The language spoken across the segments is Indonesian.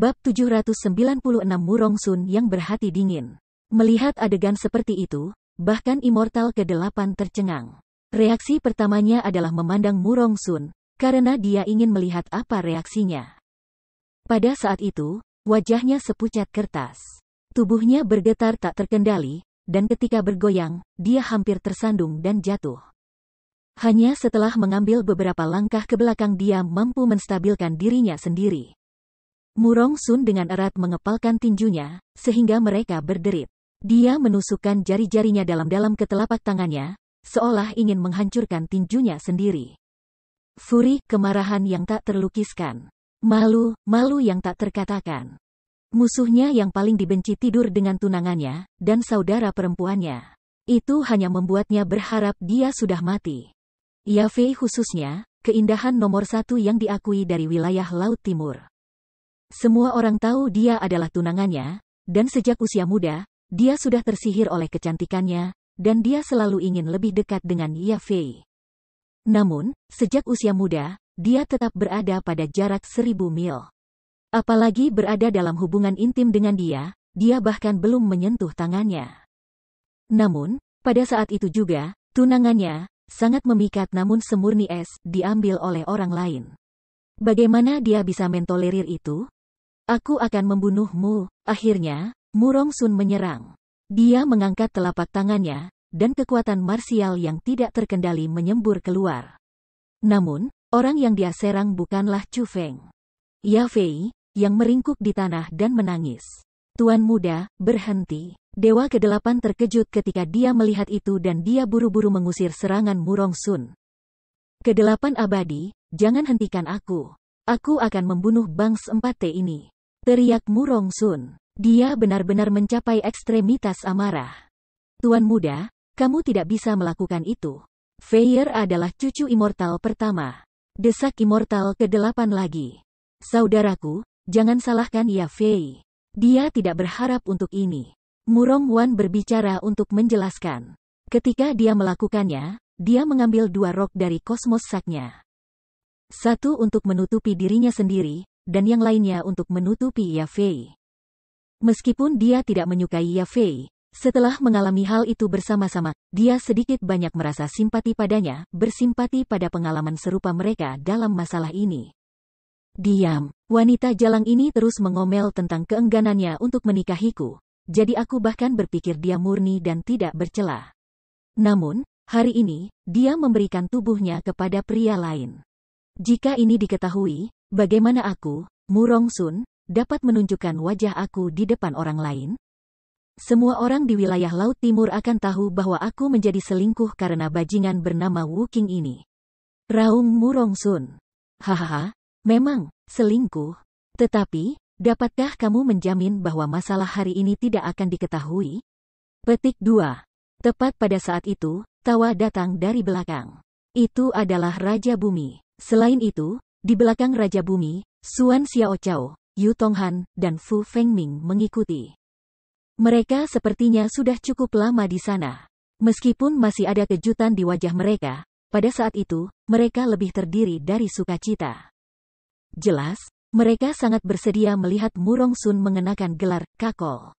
Bab 796 Murongsun yang berhati dingin. Melihat adegan seperti itu, bahkan Immortal ke-8 tercengang. Reaksi pertamanya adalah memandang Murongsun, karena dia ingin melihat apa reaksinya. Pada saat itu, wajahnya sepucat kertas. Tubuhnya bergetar tak terkendali, dan ketika bergoyang, dia hampir tersandung dan jatuh. Hanya setelah mengambil beberapa langkah ke belakang dia mampu menstabilkan dirinya sendiri. Murongsun dengan erat mengepalkan tinjunya, sehingga mereka berderit. Dia menusukkan jari-jarinya dalam-dalam ke telapak tangannya, seolah ingin menghancurkan tinjunya sendiri. Furi, kemarahan yang tak terlukiskan. Malu yang tak terkatakan. Musuhnya yang paling dibenci tidur dengan tunangannya, dan saudara perempuannya. Itu hanya membuatnya berharap dia sudah mati. Yafei khususnya, keindahan nomor satu yang diakui dari wilayah Laut Timur. Semua orang tahu dia adalah tunangannya, dan sejak usia muda, dia sudah tersihir oleh kecantikannya, dan dia selalu ingin lebih dekat dengan Yafei. Namun, sejak usia muda, dia tetap berada pada jarak 1000 mil. Apalagi berada dalam hubungan intim dengan dia bahkan belum menyentuh tangannya. Namun, pada saat itu juga, tunangannya, sangat memikat namun semurni es, diambil oleh orang lain. Bagaimana dia bisa mentolerir itu? Aku akan membunuhmu. Akhirnya, Murongsun menyerang. Dia mengangkat telapak tangannya, dan kekuatan marsial yang tidak terkendali menyembur keluar. Namun, orang yang dia serang bukanlah Chu Feng. Yafei, yang meringkuk di tanah dan menangis. Tuan muda, berhenti. Dewa ke-8 terkejut ketika dia melihat itu dan dia buru-buru mengusir serangan Murongsun. Ke-8 abadi, jangan hentikan aku. Aku akan membunuh Bangs 4T ini. Teriak Murongsun. Dia benar-benar mencapai ekstremitas amarah. Tuan muda, kamu tidak bisa melakukan itu. Feier adalah cucu Immortal pertama. Desak Immortal ke-8 lagi. Saudaraku, jangan salahkan Yafei. Dia tidak berharap untuk ini. Murongwan berbicara untuk menjelaskan. Ketika dia melakukannya, dia mengambil 2 rok dari kosmos saknya. Satu untuk menutupi dirinya sendiri, dan yang lainnya untuk menutupi Yafei. Meskipun dia tidak menyukai Yafei, setelah mengalami hal itu bersama-sama, dia sedikit banyak merasa simpati padanya, bersimpati pada pengalaman serupa mereka dalam masalah ini. Diam, wanita jalang ini terus mengomel tentang keengganannya untuk menikahiku, jadi aku bahkan berpikir dia murni dan tidak bercela. Namun, hari ini, dia memberikan tubuhnya kepada pria lain. Jika ini diketahui, bagaimana aku, Murongsun, dapat menunjukkan wajah aku di depan orang lain? Semua orang di wilayah Laut Timur akan tahu bahwa aku menjadi selingkuh karena bajingan bernama Wu Qing ini. Raung Murongsun. Hahaha, memang, selingkuh. Tetapi, dapatkah kamu menjamin bahwa masalah hari ini tidak akan diketahui? Petik 2. Tepat pada saat itu, tawa datang dari belakang. Itu adalah Raja Bumi. Selain itu, di belakang Raja Bumi, Suan Xiaochao, Yu Tonghan, dan Fu Fengming mengikuti. Mereka sepertinya sudah cukup lama di sana. Meskipun masih ada kejutan di wajah mereka, pada saat itu, mereka lebih terdiri dari sukacita. Jelas, mereka sangat bersedia melihat Murongsun mengenakan gelar Kakol.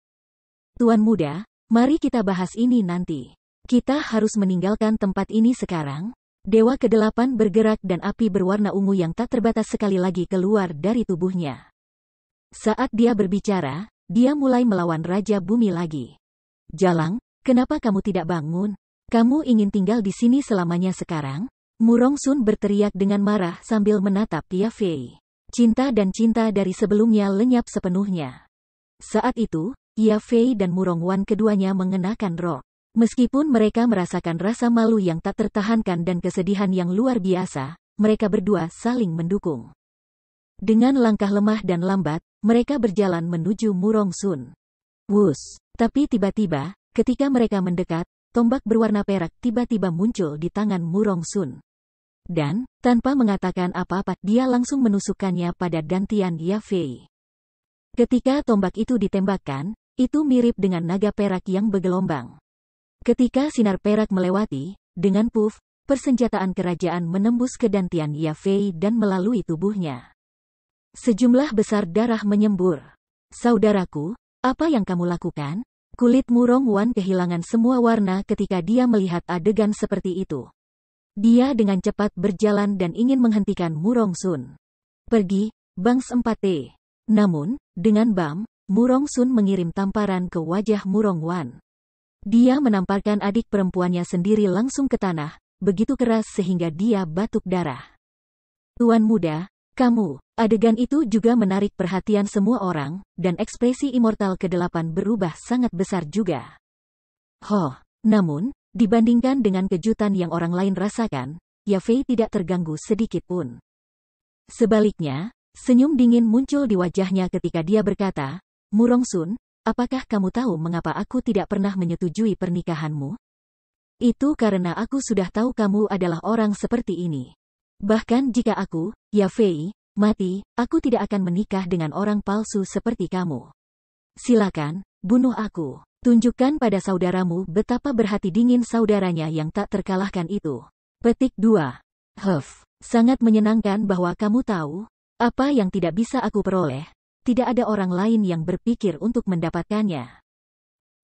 Tuan muda, mari kita bahas ini nanti. Kita harus meninggalkan tempat ini sekarang. Dewa ke-8 bergerak dan api berwarna ungu yang tak terbatas sekali lagi keluar dari tubuhnya. Saat dia berbicara, dia mulai melawan Raja Bumi lagi. Jalang, kenapa kamu tidak bangun? Kamu ingin tinggal di sini selamanya sekarang? Murongsun berteriak dengan marah sambil menatap Yafei. Cinta dan cinta dari sebelumnya lenyap sepenuhnya. Saat itu, Yafei dan Murongwan keduanya mengenakan rok. Meskipun mereka merasakan rasa malu yang tak tertahankan dan kesedihan yang luar biasa, mereka berdua saling mendukung. Dengan langkah lemah dan lambat, mereka berjalan menuju Murongsun. Wus! Tapi tiba-tiba, ketika mereka mendekat, tombak berwarna perak tiba-tiba muncul di tangan Murongsun. Dan, tanpa mengatakan apa-apa, dia langsung menusukkannya pada dantian Yafei. Ketika tombak itu ditembakkan, itu mirip dengan naga perak yang bergelombang. Ketika sinar perak melewati, dengan puff, persenjataan kerajaan menembus ke dantian Yafei dan melalui tubuhnya. Sejumlah besar darah menyembur. Saudaraku, apa yang kamu lakukan? Kulit Murong Wan kehilangan semua warna ketika dia melihat adegan seperti itu. Dia dengan cepat berjalan dan ingin menghentikan Murong Sun. Pergi, Bangs 4T. Namun, dengan bam, Murong Sun mengirim tamparan ke wajah Murong Wan. Dia menamparkan adik perempuannya sendiri langsung ke tanah, begitu keras sehingga dia batuk darah. Tuan muda, kamu. Adegan itu juga menarik perhatian semua orang, dan ekspresi Immortal ke-8 berubah sangat besar juga. Namun, dibandingkan dengan kejutan yang orang lain rasakan, Yafei tidak terganggu sedikit pun. Sebaliknya, senyum dingin muncul di wajahnya ketika dia berkata, Murong Sun, apakah kamu tahu mengapa aku tidak pernah menyetujui pernikahanmu? Itu karena aku sudah tahu kamu adalah orang seperti ini. Bahkan jika aku, Yafei, mati, aku tidak akan menikah dengan orang palsu seperti kamu. Silakan, bunuh aku. Tunjukkan pada saudaramu betapa berhati dingin saudaranya yang tak terkalahkan itu. Petik 2. Sangat menyenangkan bahwa kamu tahu, apa yang tidak bisa aku peroleh, tidak ada orang lain yang berpikir untuk mendapatkannya.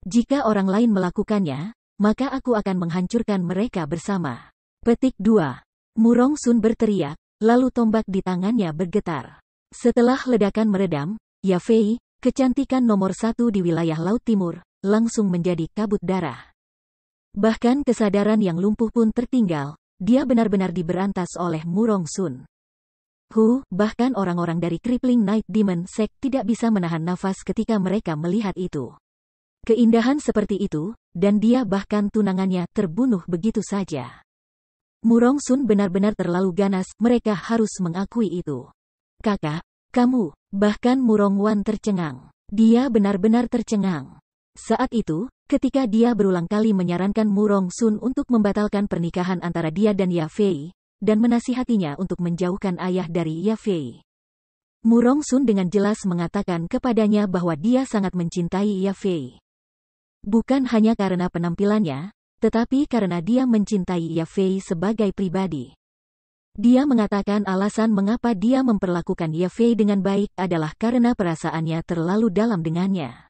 Jika orang lain melakukannya, maka aku akan menghancurkan mereka bersama. Petik 2. Murong Sun berteriak, lalu tombak di tangannya bergetar. Setelah ledakan meredam, Yafei, kecantikan nomor 1 di wilayah Laut Timur, langsung menjadi kabut darah. Bahkan kesadaran yang lumpuh pun tertinggal, dia benar-benar diberantas oleh Murong Sun. Bahkan orang-orang dari Crippling Night Demon Sect tidak bisa menahan nafas ketika mereka melihat itu. Keindahan seperti itu, dan dia bahkan tunangannya terbunuh begitu saja. Murong Sun benar-benar terlalu ganas, mereka harus mengakui itu. Kakak, kamu, bahkan Murong Wan tercengang. Dia benar-benar tercengang. Saat itu, ketika dia berulang kali menyarankan Murong Sun untuk membatalkan pernikahan antara dia dan Yafei, dan menasihatinya untuk menjauhkan ayah dari Yafei. Murong Sun dengan jelas mengatakan kepadanya bahwa dia sangat mencintai Yafei. Bukan hanya karena penampilannya, tetapi karena dia mencintai Yafei sebagai pribadi. Dia mengatakan alasan mengapa dia memperlakukan Yafei dengan baik adalah karena perasaannya terlalu dalam dengannya.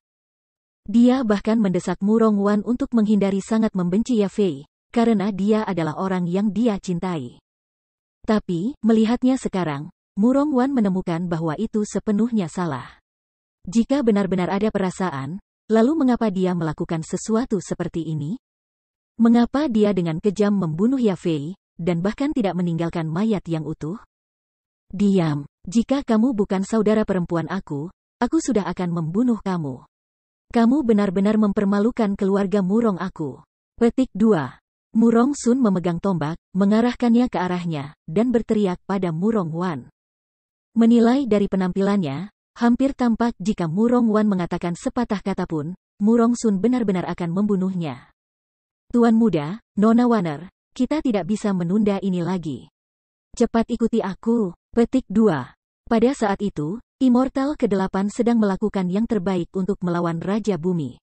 Dia bahkan mendesak Murong Wan untuk menghindari sangat membenci Yafei, karena dia adalah orang yang dia cintai. Tapi, melihatnya sekarang, Murong Wan menemukan bahwa itu sepenuhnya salah. Jika benar-benar ada perasaan, lalu mengapa dia melakukan sesuatu seperti ini? Mengapa dia dengan kejam membunuh Yafei, dan bahkan tidak meninggalkan mayat yang utuh? Diam, jika kamu bukan saudara perempuan aku sudah akan membunuh kamu. Kamu benar-benar mempermalukan keluarga Murong aku. Petik 2. Murong Sun memegang tombak, mengarahkannya ke arahnya, dan berteriak pada Murong Wan. Menilai dari penampilannya, hampir tampak jika Murong Wan mengatakan sepatah kata pun, Murong Sun benar-benar akan membunuhnya. Tuan muda, Nona Wanner, kita tidak bisa menunda ini lagi. Cepat ikuti aku. Petik 2. Pada saat itu, Immortal ke-8 sedang melakukan yang terbaik untuk melawan Raja Bumi.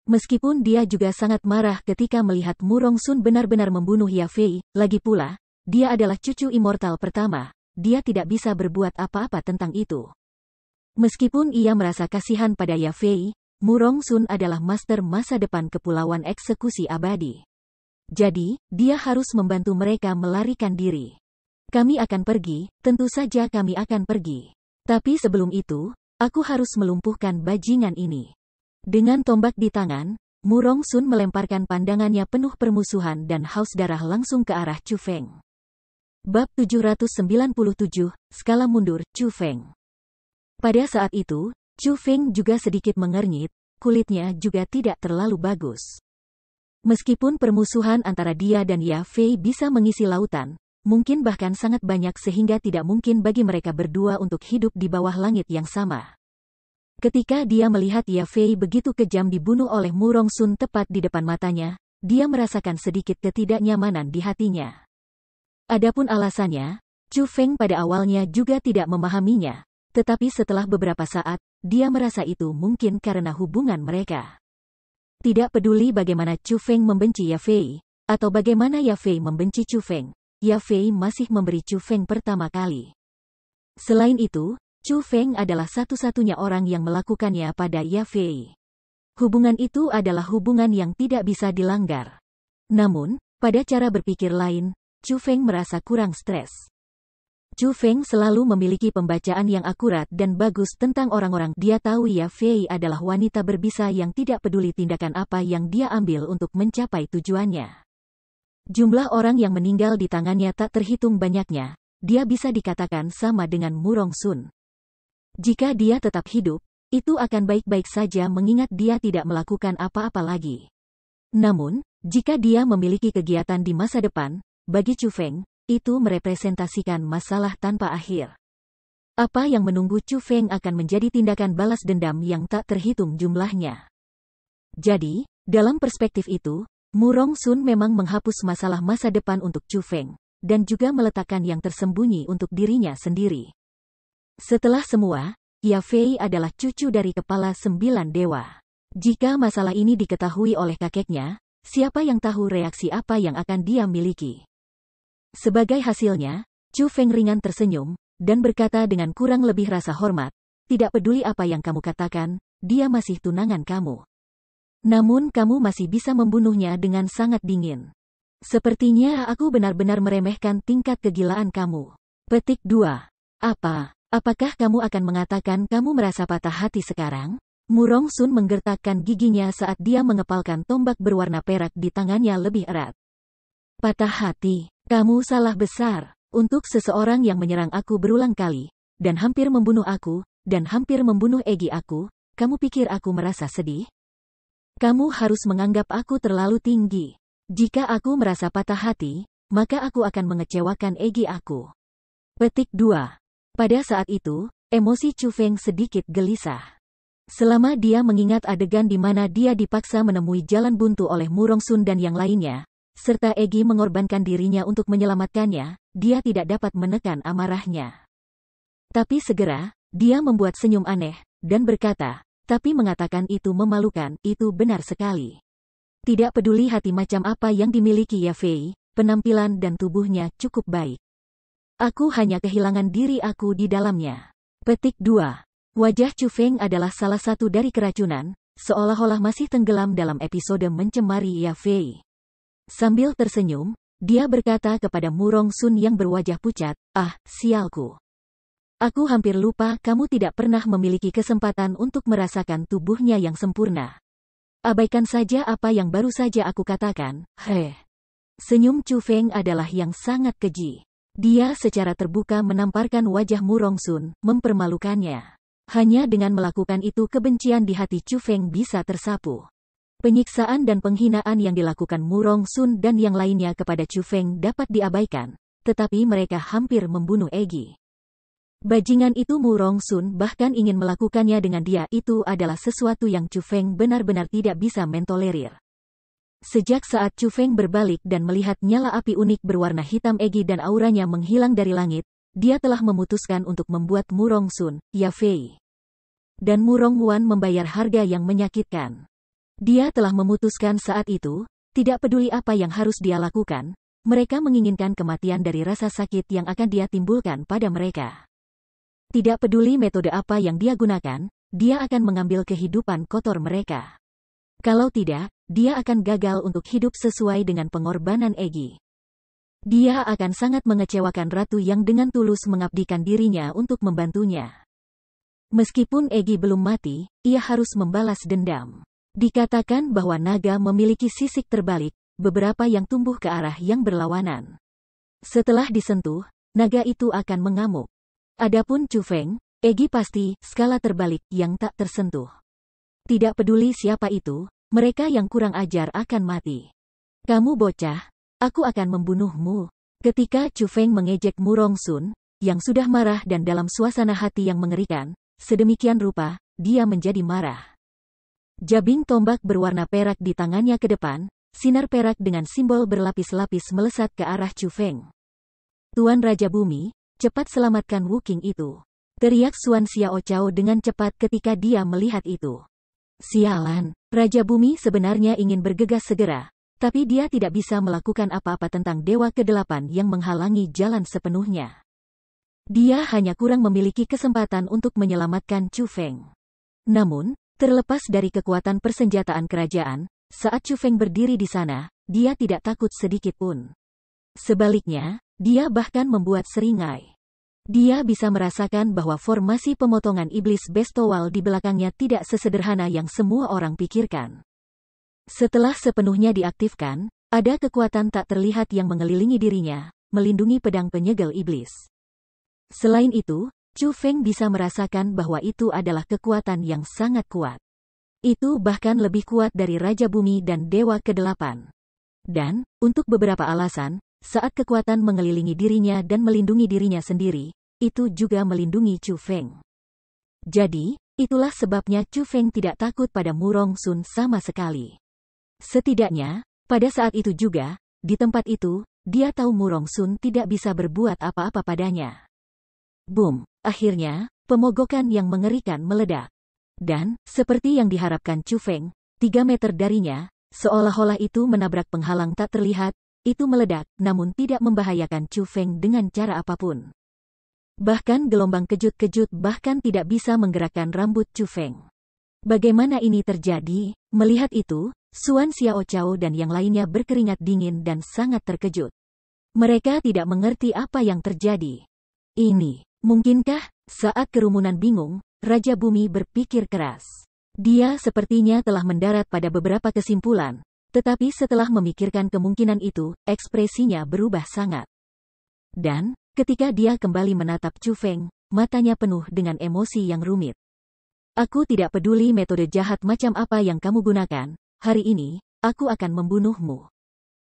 Meskipun dia juga sangat marah ketika melihat Murong Sun benar-benar membunuh Yafei, lagi pula, dia adalah cucu Immortal pertama, dia tidak bisa berbuat apa-apa tentang itu. Meskipun ia merasa kasihan pada Yafei, Murong Sun adalah master masa depan Kepulauan Eksekusi Abadi. Jadi, dia harus membantu mereka melarikan diri. Kami akan pergi, tentu saja kami akan pergi. Tapi sebelum itu, aku harus melumpuhkan bajingan ini. Dengan tombak di tangan, Murong Sun melemparkan pandangannya penuh permusuhan dan haus darah langsung ke arah Chu Feng. Bab 797, Skala Mundur, Chu Feng. Pada saat itu, Chu Feng juga sedikit mengernyit, kulitnya juga tidak terlalu bagus. Meskipun permusuhan antara dia dan Yafei bisa mengisi lautan, mungkin bahkan sangat banyak sehingga tidak mungkin bagi mereka berdua untuk hidup di bawah langit yang sama. Ketika dia melihat Yafei begitu kejam dibunuh oleh Murong Sun tepat di depan matanya, dia merasakan sedikit ketidaknyamanan di hatinya. Adapun alasannya, Chu Feng pada awalnya juga tidak memahaminya, tetapi setelah beberapa saat, dia merasa itu mungkin karena hubungan mereka. Tidak peduli bagaimana Chu Feng membenci Yafei, atau bagaimana Yafei membenci Chu Feng, Yafei masih memberi Chu Feng pertama kali. Selain itu, Chu Feng adalah satu-satunya orang yang melakukannya pada Ye Fei. Hubungan itu adalah hubungan yang tidak bisa dilanggar. Namun, pada cara berpikir lain, Chu Feng merasa kurang stres. Chu Feng selalu memiliki pembacaan yang akurat dan bagus tentang orang-orang. Dia tahu Ye Fei adalah wanita berbisa yang tidak peduli tindakan apa yang dia ambil untuk mencapai tujuannya. Jumlah orang yang meninggal di tangannya tak terhitung banyaknya. Dia bisa dikatakan sama dengan Mu Rongsun. Jika dia tetap hidup, itu akan baik-baik saja mengingat dia tidak melakukan apa-apa lagi. Namun, jika dia memiliki kegiatan di masa depan, bagi Chu Feng, itu merepresentasikan masalah tanpa akhir. Apa yang menunggu Chu Feng akan menjadi tindakan balas dendam yang tak terhitung jumlahnya. Jadi, dalam perspektif itu, Mu Rongsun memang menghapus masalah masa depan untuk Chu Feng, dan juga meletakkan yang tersembunyi untuk dirinya sendiri. Setelah semua, Ye Fei adalah cucu dari kepala 9 dewa. Jika masalah ini diketahui oleh kakeknya, siapa yang tahu reaksi apa yang akan dia miliki. Sebagai hasilnya, Chu Feng ringan tersenyum, dan berkata dengan kurang lebih rasa hormat, tidak peduli apa yang kamu katakan, dia masih tunangan kamu. Namun kamu masih bisa membunuhnya dengan sangat dingin. Sepertinya aku benar-benar meremehkan tingkat kegilaan kamu. Petik 2. Apakah kamu akan mengatakan kamu merasa patah hati sekarang? Mu Rongsun menggertakkan giginya saat dia mengepalkan tombak berwarna perak di tangannya lebih erat. Patah hati? Kamu salah besar. Untuk seseorang yang menyerang aku berulang kali, dan hampir membunuh aku, dan hampir membunuh Egi aku, kamu pikir aku merasa sedih? Kamu harus menganggap aku terlalu tinggi. Jika aku merasa patah hati, maka aku akan mengecewakan Egi aku. Petik 2. Pada saat itu, emosi Chu Feng sedikit gelisah. Selama dia mengingat adegan di mana dia dipaksa menemui jalan buntu oleh Mu Rongsun dan yang lainnya, serta Egi mengorbankan dirinya untuk menyelamatkannya, dia tidak dapat menekan amarahnya. Tapi segera, dia membuat senyum aneh, dan berkata, tapi mengatakan itu memalukan, itu benar sekali. Tidak peduli hati macam apa yang dimiliki Ye Fei, penampilan dan tubuhnya cukup baik. Aku hanya kehilangan diri aku di dalamnya. Petik 2. Wajah Chu Feng adalah salah satu dari keracunan, seolah-olah masih tenggelam dalam episode mencemari Ye Fei. Sambil tersenyum, dia berkata kepada Mu Rongsun yang berwajah pucat, sialku. Aku hampir lupa kamu tidak pernah memiliki kesempatan untuk merasakan tubuhnya yang sempurna. Abaikan saja apa yang baru saja aku katakan, Senyum Chu Feng adalah yang sangat keji. Dia secara terbuka menamparkan wajah Mu Rongsun, mempermalukannya. Hanya dengan melakukan itu kebencian di hati Chu Feng bisa tersapu. Penyiksaan dan penghinaan yang dilakukan Mu Rongsun dan yang lainnya kepada Chu Feng dapat diabaikan, tetapi mereka hampir membunuh Egi. Bajingan itu Mu Rongsun bahkan ingin melakukannya dengan dia. Itu adalah sesuatu yang Chu Feng benar-benar tidak bisa mentolerir. Sejak saat Chu Feng berbalik dan melihat nyala api unik berwarna hitam Egi dan auranya menghilang dari langit, dia telah memutuskan untuk membuat Mu Rongsun, Ye Fei, dan Mu Ronghuan membayar harga yang menyakitkan. Dia telah memutuskan saat itu, tidak peduli apa yang harus dia lakukan, mereka menginginkan kematian dari rasa sakit yang akan dia timbulkan pada mereka. Tidak peduli metode apa yang dia gunakan, dia akan mengambil kehidupan kotor mereka. Kalau tidak, dia akan gagal untuk hidup sesuai dengan pengorbanan Egi. Dia akan sangat mengecewakan ratu yang dengan tulus mengabdikan dirinya untuk membantunya. Meskipun Egi belum mati, ia harus membalas dendam. Dikatakan bahwa naga memiliki sisik terbalik, beberapa yang tumbuh ke arah yang berlawanan. Setelah disentuh, naga itu akan mengamuk. Adapun Chu Feng, Egi pasti, skala terbalik yang tak tersentuh. Tidak peduli siapa itu, mereka yang kurang ajar akan mati. Kamu bocah, aku akan membunuhmu. Ketika Chu Feng mengejek Mu Rongsun, yang sudah marah dan dalam suasana hati yang mengerikan, sedemikian rupa, dia menjadi marah. Jabing tombak berwarna perak di tangannya ke depan, sinar perak dengan simbol berlapis-lapis melesat ke arah Chu Feng. Tuan Raja Bumi, cepat selamatkan Wu Qing itu. Teriak Xuan Xiao Chao dengan cepat ketika dia melihat itu. Sialan, Raja Bumi sebenarnya ingin bergegas segera, tapi dia tidak bisa melakukan apa-apa tentang Dewa ke-8 yang menghalangi jalan sepenuhnya. Dia hanya kurang memiliki kesempatan untuk menyelamatkan Chu Feng. Namun, terlepas dari kekuatan persenjataan kerajaan, saat Chu Feng berdiri di sana, dia tidak takut sedikit pun. Sebaliknya, dia bahkan membuat seringai. Dia bisa merasakan bahwa formasi pemotongan iblis bestowal di belakangnya tidak sesederhana yang semua orang pikirkan. Setelah sepenuhnya diaktifkan, ada kekuatan tak terlihat yang mengelilingi dirinya, melindungi pedang penyegel iblis. Selain itu, Chu Feng bisa merasakan bahwa itu adalah kekuatan yang sangat kuat. Itu bahkan lebih kuat dari Raja Bumi dan Dewa ke-8. Dan, untuk beberapa alasan, saat kekuatan mengelilingi dirinya dan melindungi dirinya sendiri, itu juga melindungi Chu Feng. Jadi, itulah sebabnya Chu Feng tidak takut pada Murong Sun sama sekali. Setidaknya, pada saat itu juga, di tempat itu, dia tahu Murong Sun tidak bisa berbuat apa-apa padanya. Boom! Akhirnya, pemogokan yang mengerikan meledak. Dan, seperti yang diharapkan Chu Feng, 3 meter darinya, seolah-olah itu menabrak penghalang tak terlihat, itu meledak, namun tidak membahayakan Chu Feng dengan cara apapun. Bahkan gelombang kejut-kejut bahkan tidak bisa menggerakkan rambut Chu Feng. Bagaimana ini terjadi? Melihat itu, Xuan Xiaochao dan yang lainnya berkeringat dingin dan sangat terkejut. Mereka tidak mengerti apa yang terjadi. Ini, mungkinkah? Saat kerumunan bingung, Raja Bumi berpikir keras. Dia sepertinya telah mendarat pada beberapa kesimpulan, tetapi setelah memikirkan kemungkinan itu, ekspresinya berubah sangat. Dan, ketika dia kembali menatap Chu Feng, matanya penuh dengan emosi yang rumit. Aku tidak peduli metode jahat macam apa yang kamu gunakan, hari ini, aku akan membunuhmu.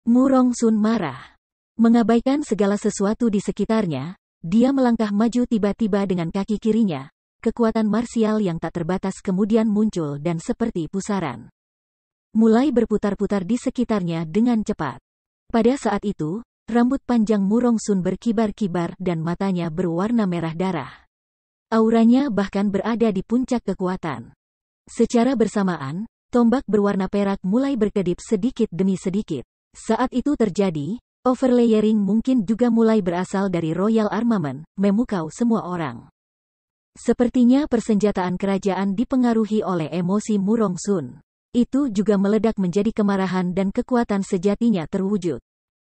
Murong Sun marah. Mengabaikan segala sesuatu di sekitarnya, dia melangkah maju tiba-tiba dengan kaki kirinya. Kekuatan marsial yang tak terbatas kemudian muncul dan seperti pusaran. Mulai berputar-putar di sekitarnya dengan cepat. Pada saat itu, rambut panjang Murong Sun berkibar-kibar dan matanya berwarna merah darah. Auranya bahkan berada di puncak kekuatan. Secara bersamaan, tombak berwarna perak mulai berkedip sedikit demi sedikit. Saat itu terjadi, overlayering mungkin juga mulai berasal dari Royal Armament, memukau semua orang. Sepertinya persenjataan kerajaan dipengaruhi oleh emosi Murong Sun. Itu juga meledak menjadi kemarahan dan kekuatan sejatinya terwujud.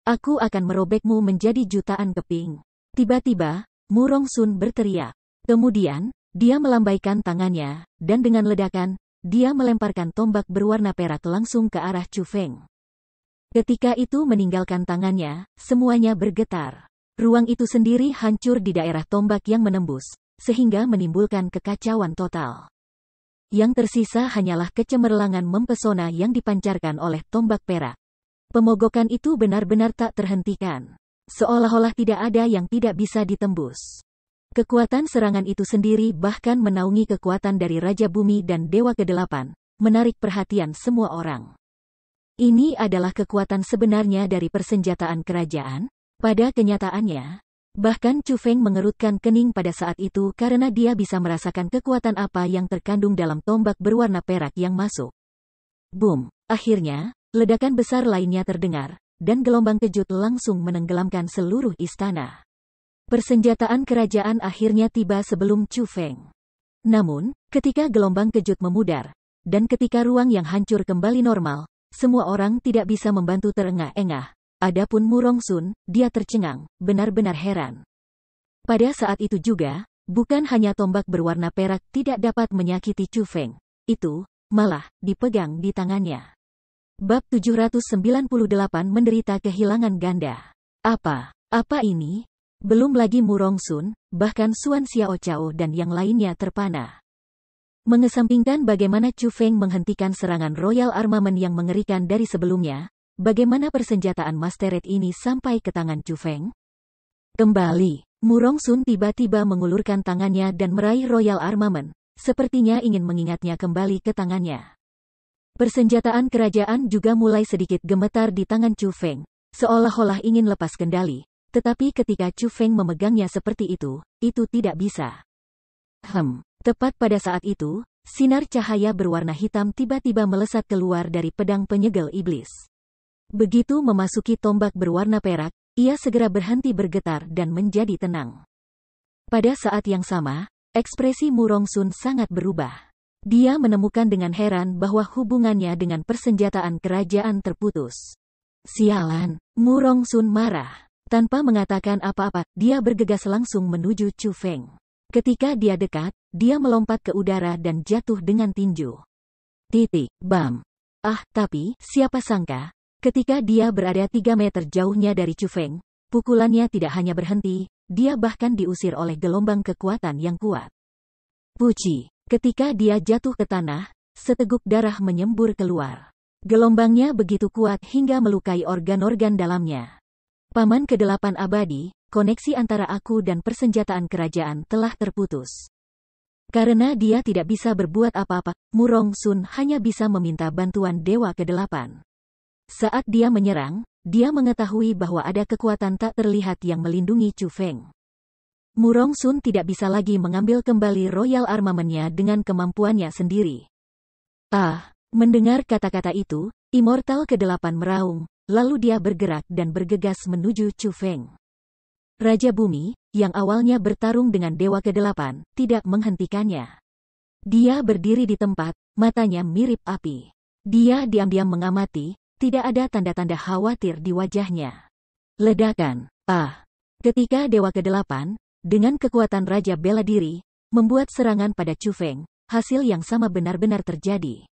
Aku akan merobekmu menjadi jutaan keping. Tiba-tiba, Murong Sun berteriak. Kemudian, dia melambaikan tangannya, dan dengan ledakan, dia melemparkan tombak berwarna perak langsung ke arah Chu Feng. Ketika itu meninggalkan tangannya, semuanya bergetar. Ruang itu sendiri hancur di daerah tombak yang menembus, sehingga menimbulkan kekacauan total. Yang tersisa hanyalah kecemerlangan mempesona yang dipancarkan oleh tombak perak. Pemogokan itu benar-benar tak terhentikan. Seolah-olah tidak ada yang tidak bisa ditembus. Kekuatan serangan itu sendiri bahkan menaungi kekuatan dari Raja Bumi dan Dewa ke-8, menarik perhatian semua orang. Ini adalah kekuatan sebenarnya dari persenjataan kerajaan. Pada kenyataannya, bahkan Chu Feng mengerutkan kening pada saat itu karena dia bisa merasakan kekuatan apa yang terkandung dalam tombak berwarna perak yang masuk. Boom! Akhirnya, ledakan besar lainnya terdengar, dan gelombang kejut langsung menenggelamkan seluruh istana. Persenjataan kerajaan akhirnya tiba sebelum Chu Feng. Namun, ketika gelombang kejut memudar, dan ketika ruang yang hancur kembali normal, semua orang tidak bisa membantu terengah-engah. Adapun Murong Sun, dia tercengang, benar-benar heran. Pada saat itu juga, bukan hanya tombak berwarna perak tidak dapat menyakiti Chu Feng. Itu, malah, dipegang di tangannya. Bab 798 menderita kehilangan ganda. Apa ini? Belum lagi Murong Sun, bahkan Xuan Xiaochao dan yang lainnya terpana. Mengesampingkan bagaimana Chu Feng menghentikan serangan Royal Armament yang mengerikan dari sebelumnya, bagaimana persenjataan Masteret ini sampai ke tangan Chu Feng? Kembali, Murong Sun tiba-tiba mengulurkan tangannya dan meraih Royal Armament, sepertinya ingin mengingatnya kembali ke tangannya. Persenjataan kerajaan juga mulai sedikit gemetar di tangan Chu Feng, seolah-olah ingin lepas kendali, tetapi ketika Chu Feng memegangnya seperti itu tidak bisa. Tepat pada saat itu, sinar cahaya berwarna hitam tiba-tiba melesat keluar dari pedang penyegel iblis. Begitu memasuki tombak berwarna perak, ia segera berhenti bergetar dan menjadi tenang. Pada saat yang sama, ekspresi Murong Sun sangat berubah. Dia menemukan dengan heran bahwa hubungannya dengan persenjataan kerajaan terputus. Sialan, Murong Sun marah. Tanpa mengatakan apa-apa, dia bergegas langsung menuju Chu Feng. Ketika dia dekat, dia melompat ke udara dan jatuh dengan tinju. Bam. Tapi, siapa sangka, ketika dia berada 3 meter jauhnya dari Chu Feng, pukulannya tidak hanya berhenti, dia bahkan diusir oleh gelombang kekuatan yang kuat. Puci. Ketika dia jatuh ke tanah, seteguk darah menyembur keluar. Gelombangnya begitu kuat hingga melukai organ-organ dalamnya. Paman ke-8 abadi, koneksi antara aku dan persenjataan kerajaan telah terputus. Karena dia tidak bisa berbuat apa-apa, Murong Sun hanya bisa meminta bantuan Dewa ke-8. Saat dia menyerang, dia mengetahui bahwa ada kekuatan tak terlihat yang melindungi Chu Feng. Murong Sun tidak bisa lagi mengambil kembali Royal Armament-nya dengan kemampuannya sendiri. Mendengar kata-kata itu, Immortal ke-8 meraung, lalu dia bergerak dan bergegas menuju Chu Feng. Raja Bumi, yang awalnya bertarung dengan Dewa ke-8, tidak menghentikannya. Dia berdiri di tempat, matanya mirip api. Dia diam-diam mengamati, tidak ada tanda-tanda khawatir di wajahnya. Ledakan. Ketika Dewa ke-8, dengan kekuatan Raja Bela Diri, membuat serangan pada Chu Feng, hasil yang sama benar-benar terjadi.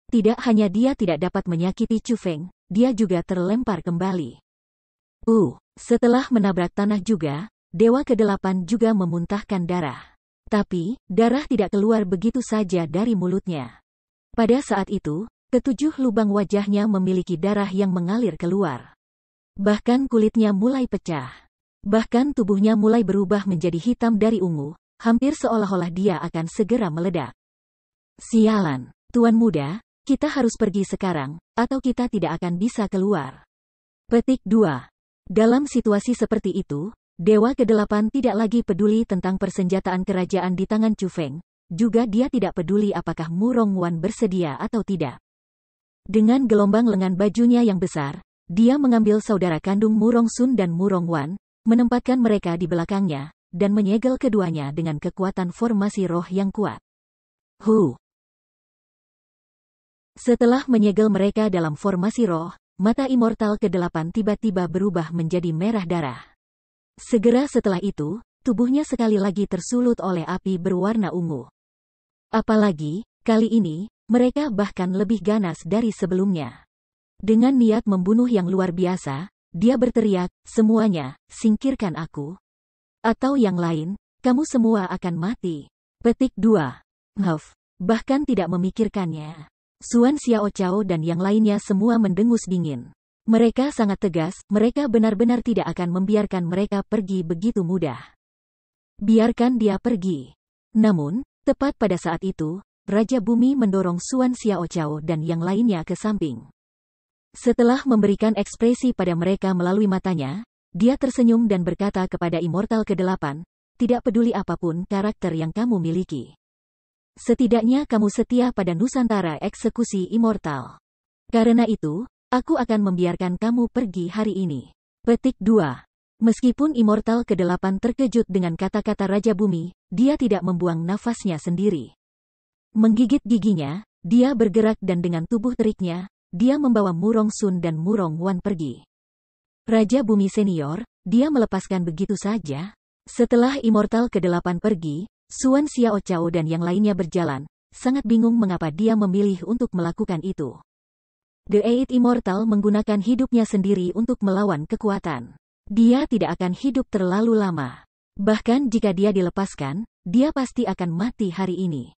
Tidak hanya dia tidak dapat menyakiti Chu Feng, dia juga terlempar kembali. Setelah menabrak tanah juga, Dewa ke-8 juga memuntahkan darah. Tapi, darah tidak keluar begitu saja dari mulutnya. Pada saat itu, ke-7 lubang wajahnya memiliki darah yang mengalir keluar. Bahkan kulitnya mulai pecah. Bahkan tubuhnya mulai berubah menjadi hitam dari ungu, hampir seolah-olah dia akan segera meledak. Sialan, Tuan Muda, kita harus pergi sekarang, atau kita tidak akan bisa keluar. Petik 2. Dalam situasi seperti itu, Dewa ke-8 tidak lagi peduli tentang persenjataan kerajaan di tangan Chu Feng, juga dia tidak peduli apakah Murong Wan bersedia atau tidak. Dengan gelombang lengan bajunya yang besar, dia mengambil saudara kandung Murong Sun dan Murong Wan, menempatkan mereka di belakangnya, dan menyegel keduanya dengan kekuatan formasi roh yang kuat. Setelah menyegel mereka dalam formasi roh, mata Immortal ke-8 tiba-tiba berubah menjadi merah darah. Segera setelah itu, tubuhnya sekali lagi tersulut oleh api berwarna ungu. Apalagi, kali ini, mereka bahkan lebih ganas dari sebelumnya. Dengan niat membunuh yang luar biasa, dia berteriak, "Semuanya, singkirkan aku. Atau yang lain, kamu semua akan mati." Petik 2. Bahkan tidak memikirkannya. Suan Xiao Chao dan yang lainnya semua mendengus dingin. Mereka sangat tegas, mereka benar-benar tidak akan membiarkan mereka pergi begitu mudah. Biarkan dia pergi. Namun, tepat pada saat itu, Raja Bumi mendorong Suan Xiao Chao dan yang lainnya ke samping. Setelah memberikan ekspresi pada mereka melalui matanya, dia tersenyum dan berkata kepada Immortal ke-8, "Tidak peduli apapun karakter yang kamu miliki. Setidaknya kamu setia pada Nusantara Eksekusi Immortal. Karena itu, aku akan membiarkan kamu pergi hari ini." Petik 2. Meskipun Immortal ke-8 terkejut dengan kata-kata Raja Bumi, dia tidak membuang nafasnya sendiri. Menggigit giginya, dia bergerak dan dengan tubuh teriknya, dia membawa Murong Sun dan Murong Wan pergi. Raja Bumi Senior, dia melepaskan begitu saja. Setelah Immortal ke-8 pergi, Suan Xiao Chao dan yang lainnya berjalan, sangat bingung mengapa dia memilih untuk melakukan itu. The Eight Immortal menggunakan hidupnya sendiri untuk melawan kekuatan. Dia tidak akan hidup terlalu lama. Bahkan jika dia dilepaskan, dia pasti akan mati hari ini.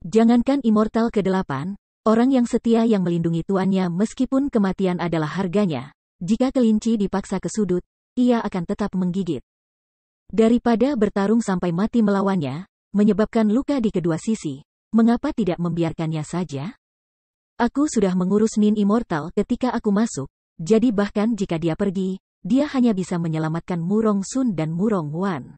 Jangankan Immortal ke-8, orang yang setia yang melindungi tuannya meskipun kematian adalah harganya, jika kelinci dipaksa ke sudut, ia akan tetap menggigit. Daripada bertarung sampai mati melawannya, menyebabkan luka di kedua sisi, mengapa tidak membiarkannya saja? Aku sudah mengurus Nin Immortal ketika aku masuk, jadi bahkan jika dia pergi, dia hanya bisa menyelamatkan Murong Sun dan Murong Wan.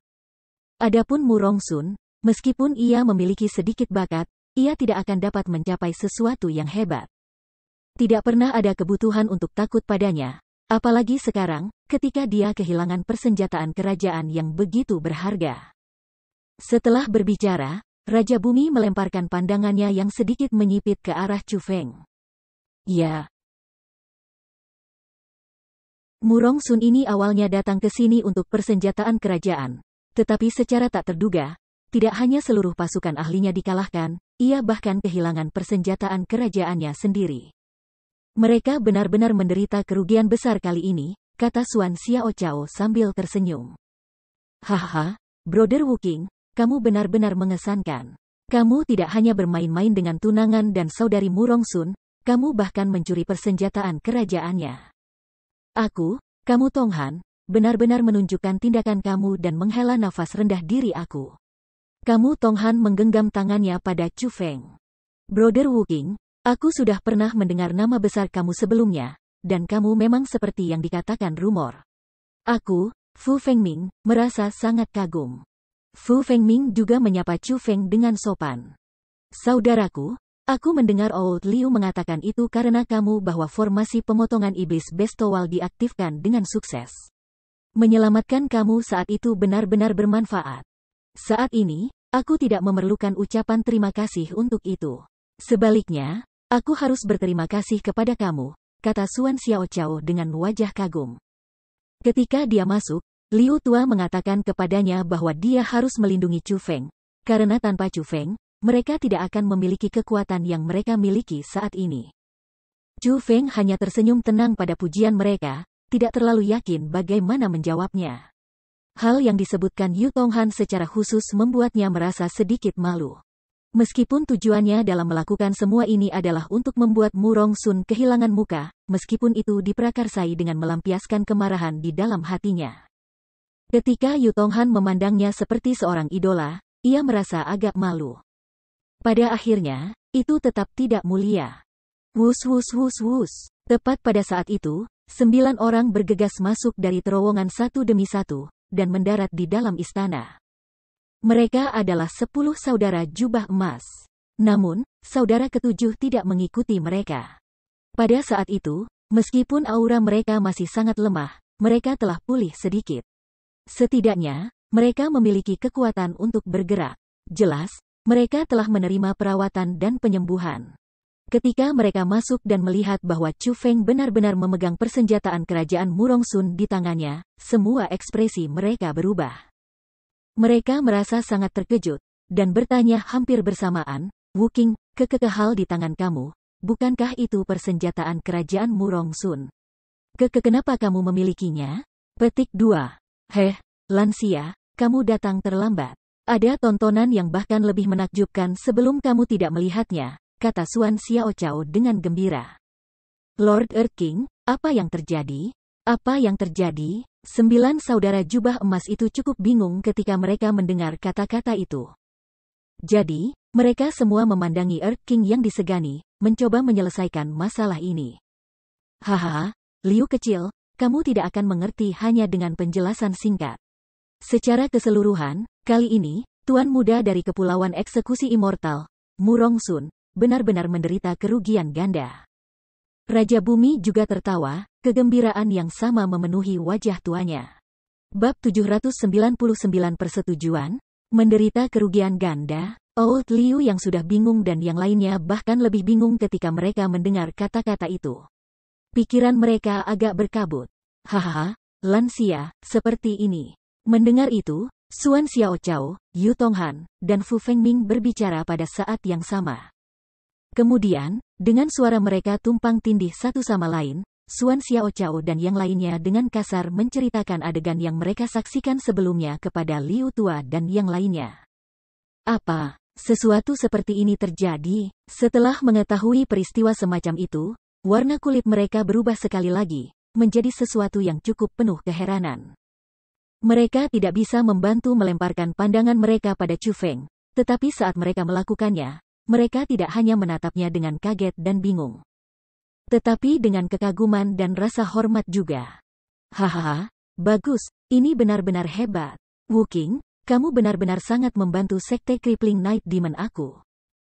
Adapun Murong Sun, meskipun ia memiliki sedikit bakat, ia tidak akan dapat mencapai sesuatu yang hebat. Tidak pernah ada kebutuhan untuk takut padanya, apalagi sekarang, ketika dia kehilangan persenjataan kerajaan yang begitu berharga. Setelah berbicara, Raja Bumi melemparkan pandangannya yang sedikit menyipit ke arah Chu Feng. Ya. Murong Sun ini awalnya datang ke sini untuk persenjataan kerajaan. Tetapi secara tak terduga, tidak hanya seluruh pasukan ahlinya dikalahkan, ia bahkan kehilangan persenjataan kerajaannya sendiri. Mereka benar-benar menderita kerugian besar kali ini, kata Suan Xiao Chao sambil tersenyum. Haha, Brother Wuking, kamu benar-benar mengesankan. Kamu tidak hanya bermain-main dengan tunangan dan saudari Murong Sun, kamu bahkan mencuri persenjataan kerajaannya. Kamu Tonghan, benar-benar menunjukkan tindakan kamu dan menghela nafas rendah diri aku. Kamu Tonghan menggenggam tangannya pada Chu Feng. Brother Wuking, aku sudah pernah mendengar nama besar kamu sebelumnya, dan kamu memang seperti yang dikatakan rumor. Aku, Fu Fengming, merasa sangat kagum. Fu Fengming juga menyapa Chu Feng dengan sopan. Saudaraku, aku mendengar Old Liu mengatakan itu karena kamu bahwa formasi pemotongan iblis Bestowal diaktifkan dengan sukses. Menyelamatkan kamu saat itu benar-benar bermanfaat. Saat ini, aku tidak memerlukan ucapan terima kasih untuk itu. Sebaliknya, aku harus berterima kasih kepada kamu, kata Suan Xiao Chao dengan wajah kagum. Ketika dia masuk, Liu Tua mengatakan kepadanya bahwa dia harus melindungi Chu Feng, karena tanpa Chu Feng, mereka tidak akan memiliki kekuatan yang mereka miliki saat ini. Chu Feng hanya tersenyum tenang pada pujian mereka, tidak terlalu yakin bagaimana menjawabnya. Hal yang disebutkan Yu Tonghan secara khusus membuatnya merasa sedikit malu. Meskipun tujuannya dalam melakukan semua ini adalah untuk membuat Murong Sun kehilangan muka, meskipun itu diprakarsai dengan melampiaskan kemarahan di dalam hatinya. Ketika Yu Tonghan memandangnya seperti seorang idola, ia merasa agak malu. Pada akhirnya, itu tetap tidak mulia. Wus wus wus wus. Tepat pada saat itu, 9 orang bergegas masuk dari terowongan satu demi satu, dan mendarat di dalam istana. Mereka adalah 10 saudara jubah emas. Namun, saudara ketujuh tidak mengikuti mereka. Pada saat itu, meskipun aura mereka masih sangat lemah, mereka telah pulih sedikit. Setidaknya, mereka memiliki kekuatan untuk bergerak. Jelas, mereka telah menerima perawatan dan penyembuhan. Ketika mereka masuk dan melihat bahwa Chu Feng benar-benar memegang persenjataan kerajaan Murong Sun di tangannya, semua ekspresi mereka berubah. Mereka merasa sangat terkejut, dan bertanya hampir bersamaan, Wuking, kekehal di tangan kamu, bukankah itu persenjataan kerajaan Murong Sun? Kenapa kamu memilikinya? Petik 2. Heh, lansia, kamu datang terlambat. Ada tontonan yang bahkan lebih menakjubkan sebelum kamu tidak melihatnya, kata Suan Xiao Chao dengan gembira. Lord Earth King, apa yang terjadi? Apa yang terjadi? 9 saudara jubah emas itu cukup bingung ketika mereka mendengar kata-kata itu. Jadi, mereka semua memandangi Earth King yang disegani, mencoba menyelesaikan masalah ini. Hahaha, Liu kecil, kamu tidak akan mengerti hanya dengan penjelasan singkat. Secara keseluruhan, kali ini, Tuan Muda dari Kepulauan Eksekusi Immortal, Murong Sun, benar-benar menderita kerugian ganda. Raja Bumi juga tertawa, kegembiraan yang sama memenuhi wajah tuanya. Bab 799 Persetujuan, menderita kerugian ganda. Old Liu yang sudah bingung dan yang lainnya bahkan lebih bingung ketika mereka mendengar kata-kata itu. Pikiran mereka agak berkabut. Hahaha, lansia, seperti ini. Mendengar itu, Suan Xiao Chao, Yu Tonghan, dan Fu Fengming berbicara pada saat yang sama. Kemudian, dengan suara mereka tumpang tindih satu sama lain, Suan Xiao Chao dan yang lainnya dengan kasar menceritakan adegan yang mereka saksikan sebelumnya kepada Liu Tua dan yang lainnya. Apa? Sesuatu seperti ini terjadi? Setelah mengetahui peristiwa semacam itu, warna kulit mereka berubah sekali lagi, menjadi sesuatu yang cukup penuh keheranan. Mereka tidak bisa membantu melemparkan pandangan mereka pada Chu Feng, tetapi saat mereka melakukannya, mereka tidak hanya menatapnya dengan kaget dan bingung, tetapi dengan kekaguman dan rasa hormat juga. Hahaha, bagus, ini benar-benar hebat. Wuking, kamu benar-benar sangat membantu sekte Crippling Night Demon aku.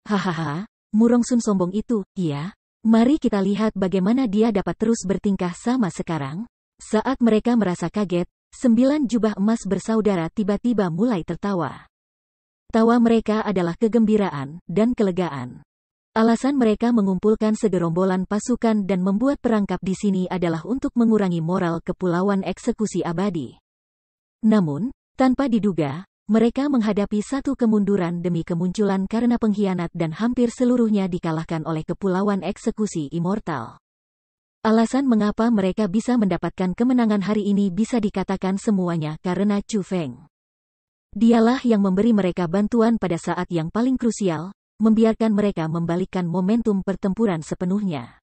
Hahaha, Murong Sun sombong itu, iya. Mari kita lihat bagaimana dia dapat terus bertingkah sama sekarang. Saat mereka merasa kaget, 9 jubah emas bersaudara tiba-tiba mulai tertawa. Tawa mereka adalah kegembiraan dan kelegaan. Alasan mereka mengumpulkan segerombolan pasukan dan membuat perangkap di sini adalah untuk mengurangi moral kepulauan eksekusi abadi. Namun, tanpa diduga, mereka menghadapi satu kemunduran demi kemunculan karena pengkhianat dan hampir seluruhnya dikalahkan oleh kepulauan eksekusi immortal. Alasan mengapa mereka bisa mendapatkan kemenangan hari ini bisa dikatakan semuanya karena Chu Feng. Dialah yang memberi mereka bantuan pada saat yang paling krusial, membiarkan mereka membalikkan momentum pertempuran sepenuhnya.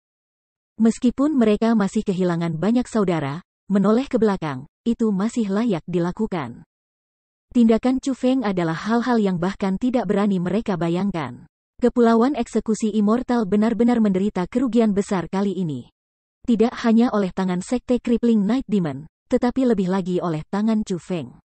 Meskipun mereka masih kehilangan banyak saudara, menoleh ke belakang, itu masih layak dilakukan. Tindakan Chu Feng adalah hal-hal yang bahkan tidak berani mereka bayangkan. Kepulauan eksekusi immortal benar-benar menderita kerugian besar kali ini. Tidak hanya oleh tangan sekte Crippling Night Demon, tetapi lebih lagi oleh tangan Chu Feng.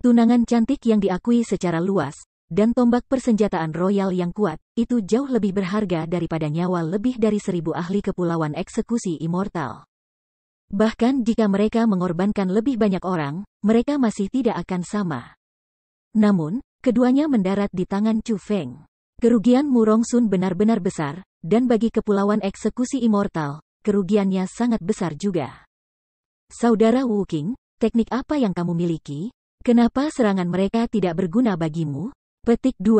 Tunangan cantik yang diakui secara luas, dan tombak persenjataan royal yang kuat, itu jauh lebih berharga daripada nyawa lebih dari 1000 ahli kepulauan eksekusi immortal. Bahkan jika mereka mengorbankan lebih banyak orang, mereka masih tidak akan sama. Namun, keduanya mendarat di tangan Chu Feng. Kerugian Murong Sun benar-benar besar, dan bagi kepulauan eksekusi immortal, kerugiannya sangat besar juga. Saudara Wu Qing, teknik apa yang kamu miliki? Kenapa serangan mereka tidak berguna bagimu? Petik 2.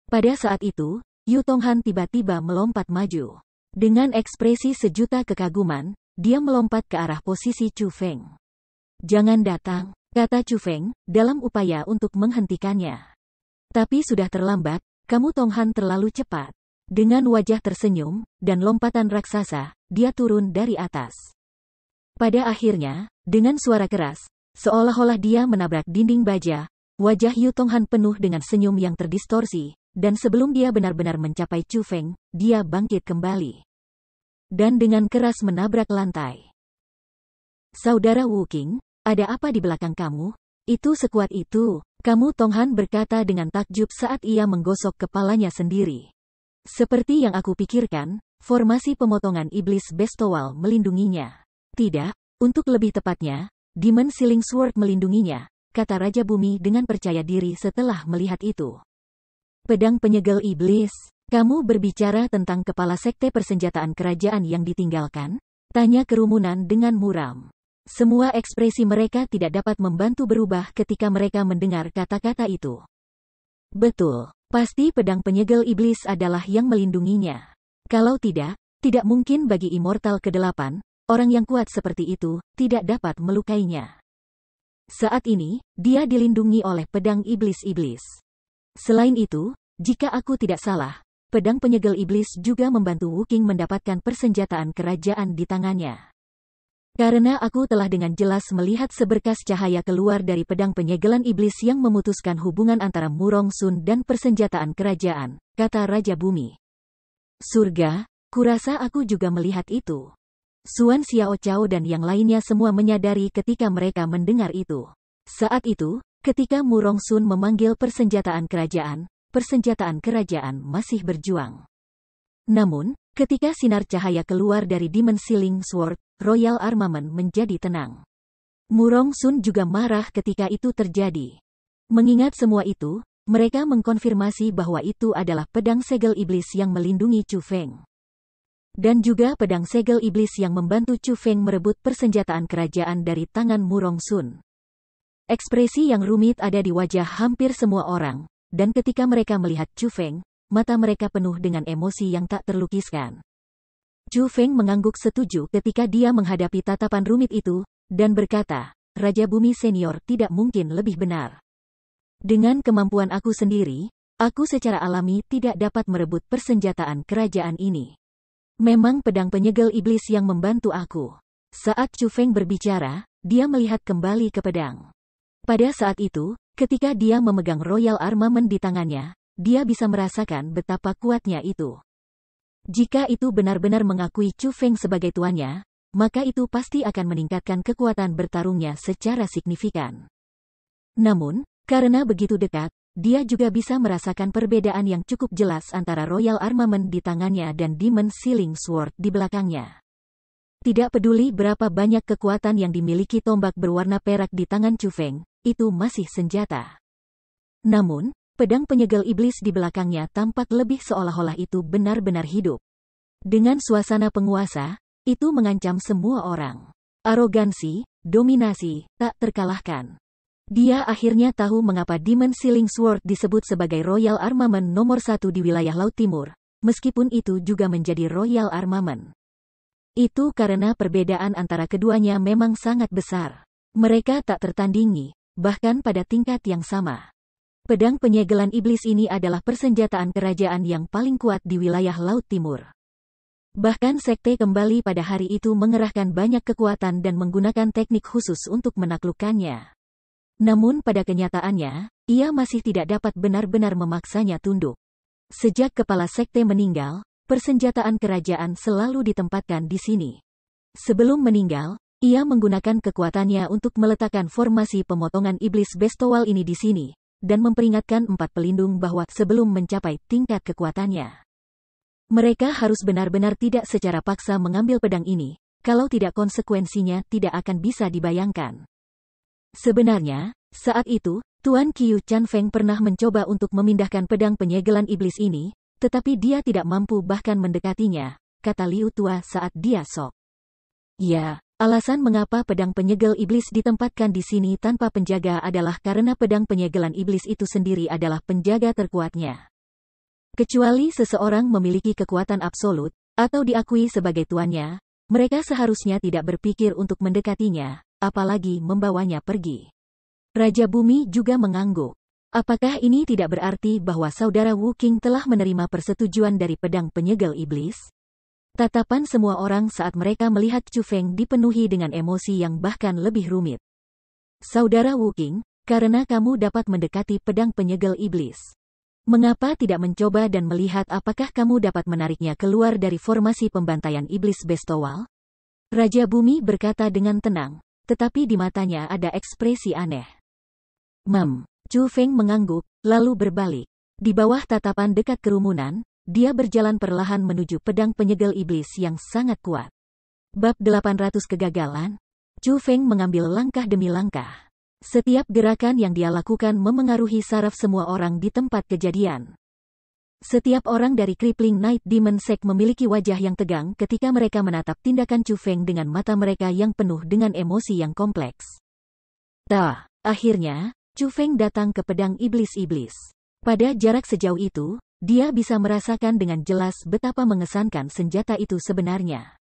Pada saat itu, Yu Tonghan tiba-tiba melompat maju. Dengan ekspresi sejuta kekaguman, dia melompat ke arah posisi Chu Feng. Jangan datang, kata Chu Feng, dalam upaya untuk menghentikannya. Tapi sudah terlambat, kamu Tonghan terlalu cepat. Dengan wajah tersenyum, dan lompatan raksasa, dia turun dari atas. Pada akhirnya, dengan suara keras, seolah-olah dia menabrak dinding baja, wajah Yu Tonghan penuh dengan senyum yang terdistorsi, dan sebelum dia benar-benar mencapai Chu Feng, dia bangkit kembali. Dan dengan keras menabrak lantai. Saudara Wu Qing, ada apa di belakang kamu? Itu sekuat itu, kamu Tonghan berkata dengan takjub saat ia menggosok kepalanya sendiri. Seperti yang aku pikirkan, formasi pemotongan iblis bestowal melindunginya. Tidak, untuk lebih tepatnya, Demon Sealing Sword melindunginya, kata Raja Bumi dengan percaya diri setelah melihat itu. Pedang penyegel iblis, kamu berbicara tentang kepala sekte persenjataan kerajaan yang ditinggalkan? Tanya kerumunan dengan muram. Semua ekspresi mereka tidak dapat membantu berubah ketika mereka mendengar kata-kata itu. Betul, pasti pedang penyegel iblis adalah yang melindunginya. Kalau tidak, tidak mungkin bagi Immortal ke-8, orang yang kuat seperti itu, tidak dapat melukainya. Saat ini, dia dilindungi oleh pedang iblis-iblis. Selain itu, jika aku tidak salah, pedang penyegel iblis juga membantu Wu Qing mendapatkan persenjataan kerajaan di tangannya. Karena aku telah dengan jelas melihat seberkas cahaya keluar dari pedang penyegelan iblis yang memutuskan hubungan antara Murong Sun dan persenjataan kerajaan, kata Raja Bumi. Surga, kurasa aku juga melihat itu. Suan Xiao Chao dan yang lainnya semua menyadari ketika mereka mendengar itu. Saat itu, ketika Murong Sun memanggil persenjataan kerajaan masih berjuang. Namun, ketika sinar cahaya keluar dari Demon Sealing Sword, Royal Armament menjadi tenang. Murong Sun juga marah ketika itu terjadi. Mengingat semua itu, mereka mengkonfirmasi bahwa itu adalah pedang segel iblis yang melindungi Chu Feng. Dan juga pedang segel iblis yang membantu Chu Feng merebut persenjataan kerajaan dari tangan Murong Sun. Ekspresi yang rumit ada di wajah hampir semua orang, dan ketika mereka melihat Chu Feng, mata mereka penuh dengan emosi yang tak terlukiskan. Chu Feng mengangguk setuju ketika dia menghadapi tatapan rumit itu, dan berkata, Raja Bumi Senior tidak mungkin lebih benar. Dengan kemampuan aku sendiri, aku secara alami tidak dapat merebut persenjataan kerajaan ini. Memang pedang penyegel iblis yang membantu aku. Saat Chu Feng berbicara, dia melihat kembali ke pedang. Pada saat itu, ketika dia memegang Royal Armament di tangannya, dia bisa merasakan betapa kuatnya itu. Jika itu benar-benar mengakui Chu Feng sebagai tuannya, maka itu pasti akan meningkatkan kekuatan bertarungnya secara signifikan. Namun, karena begitu dekat, dia juga bisa merasakan perbedaan yang cukup jelas antara Royal Armament di tangannya dan Demon Sealing Sword di belakangnya. Tidak peduli berapa banyak kekuatan yang dimiliki tombak berwarna perak di tangan Chu Feng, itu masih senjata. Namun, Pedang penyegel iblis di belakangnya tampak lebih seolah-olah itu benar-benar hidup. Dengan suasana penguasa, itu mengancam semua orang. Arogansi, dominasi, tak terkalahkan. Dia akhirnya tahu mengapa Demon Sealing Sword disebut sebagai Royal Armament nomor 1 di wilayah Laut Timur, meskipun itu juga menjadi Royal Armament. Itu karena perbedaan antara keduanya memang sangat besar. Mereka tak tertandingi, bahkan pada tingkat yang sama. Pedang penyegelan iblis ini adalah persenjataan kerajaan yang paling kuat di wilayah Laut Timur. Bahkan sekte kembali pada hari itu mengerahkan banyak kekuatan dan menggunakan teknik khusus untuk menaklukkannya. Namun pada kenyataannya, ia masih tidak dapat benar-benar memaksanya tunduk. Sejak kepala sekte meninggal, persenjataan kerajaan selalu ditempatkan di sini. Sebelum meninggal, ia menggunakan kekuatannya untuk meletakkan formasi pemotongan iblis bestowal ini di sini, dan memperingatkan 4 pelindung bahwa sebelum mencapai tingkat kekuatannya, mereka harus benar-benar tidak secara paksa mengambil pedang ini, kalau tidak konsekuensinya tidak akan bisa dibayangkan. Sebenarnya, saat itu, Tuan Qiu Chan Feng pernah mencoba untuk memindahkan pedang penyegelan iblis ini, tetapi dia tidak mampu bahkan mendekatinya, kata Liu Tua saat dia sok. Ya, alasan mengapa pedang penyegel iblis ditempatkan di sini tanpa penjaga adalah karena pedang penyegelan iblis itu sendiri adalah penjaga terkuatnya. Kecuali seseorang memiliki kekuatan absolut, atau diakui sebagai tuannya, mereka seharusnya tidak berpikir untuk mendekatinya, apalagi membawanya pergi. Raja Bumi juga mengangguk. Apakah ini tidak berarti bahwa saudara Wu Qing telah menerima persetujuan dari pedang penyegel iblis? Tatapan semua orang saat mereka melihat Chu Feng dipenuhi dengan emosi yang bahkan lebih rumit. Saudara Wu Qing, karena kamu dapat mendekati pedang penyegel iblis, mengapa tidak mencoba dan melihat apakah kamu dapat menariknya keluar dari formasi pembantaian iblis bestowal? Raja Bumi berkata dengan tenang, tetapi di matanya ada ekspresi aneh. Chu Feng mengangguk, lalu berbalik. Di bawah tatapan dekat kerumunan, dia berjalan perlahan menuju pedang penyegel iblis yang sangat kuat. Bab 800 Kegagalan. Chu Feng mengambil langkah demi langkah. Setiap gerakan yang dia lakukan memengaruhi saraf semua orang di tempat kejadian. Setiap orang dari Crippling Night Demon Sect memiliki wajah yang tegang ketika mereka menatap tindakan Chu Feng dengan mata mereka yang penuh dengan emosi yang kompleks. Akhirnya, Chu Feng datang ke pedang iblis-iblis. Pada jarak sejauh itu, dia bisa merasakan dengan jelas betapa mengesankan senjata itu sebenarnya.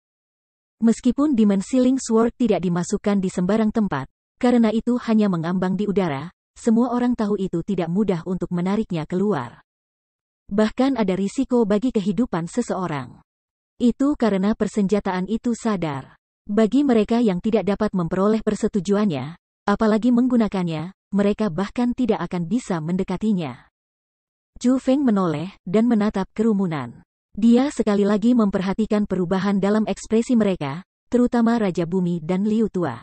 Meskipun Demon Sealing Sword tidak dimasukkan di sembarang tempat, karena itu hanya mengambang di udara, semua orang tahu itu tidak mudah untuk menariknya keluar. Bahkan ada risiko bagi kehidupan seseorang. Itu karena persenjataan itu sadar. Bagi mereka yang tidak dapat memperoleh persetujuannya, apalagi menggunakannya, mereka bahkan tidak akan bisa mendekatinya. Chu Feng menoleh dan menatap kerumunan. Dia sekali lagi memperhatikan perubahan dalam ekspresi mereka, terutama Raja Bumi dan Liu Tua.